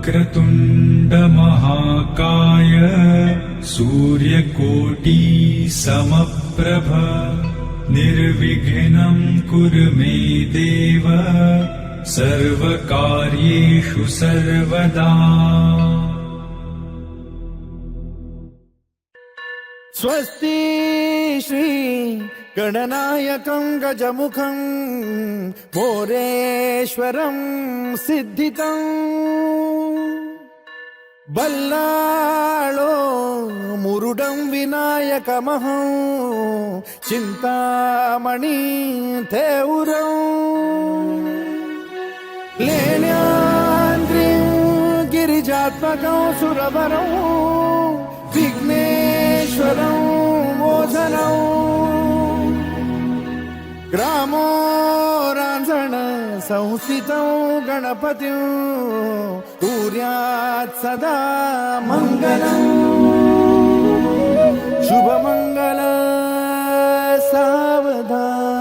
वक्रतुण्ड महाकाय सूर्यकोटि समप्रभ निर्विघ्नं कुरु मे देव सर्वकार्येषु सर्वदा। स्वस्ति श्री गणनायकं गजमुखं मोरेश्वरं सिद्धितं बल्लाळो मुरुडं विनायकमहं चिन्तामणि थेउरं लेण्याद्रिं गिरिजात्मकं सुरवरं विघ्नेश्वरं मोचनं ग्रामो रांझण संस्थितं गणपतिं कुर्यात् सदा मङ्गलम् शुभमङ्गल सावधान।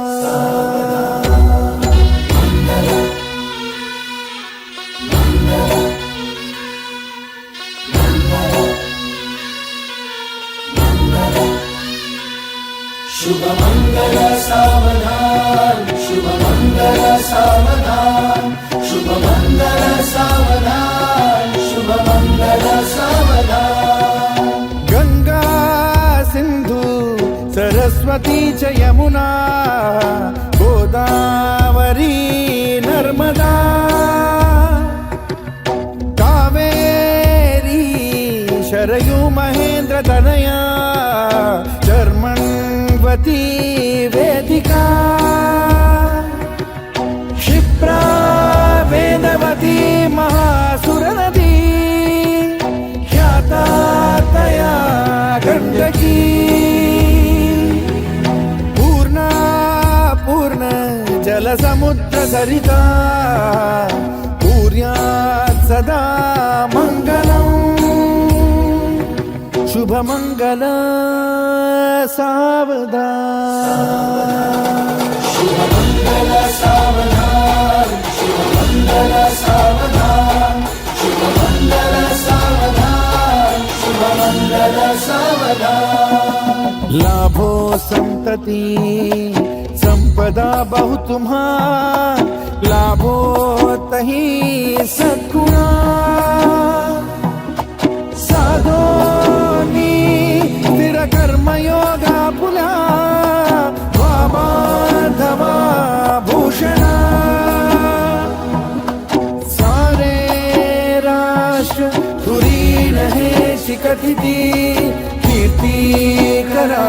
शुभमङ्गल सावधान, शुभमङ्गल सावधान, शुभमङ्गल सावधान, शुभमङ्गल सावधान। गंगा सिंधु सरस्वती च यमुना गोदावरी नर्मदा कावेरी शरयू महेन्द्र तनया चर्मण्वती वेदिका क्षिप्रा वेदवती महासुरनदी ख्याता तया गण्डकी पूर्णा पूर्ण जलसमुद्र सरिता कुर्यात् सदा मङ्गलम् शुभमङ्गल सावधान। शुभमङ्गल सावधान, शुभमङ्गल सावधान, शुभमङ्गल सावधान, शुभमङ्गल सावधान। लाभो संतति संपदा बहु तुम्हार लाभो तही सद्गुणा साधोनी स्थिर कर्मयोगा पुला वामाधवा भूषणा सारे राष्ट्र धुरीण हे शिकथिती कीर्ती करा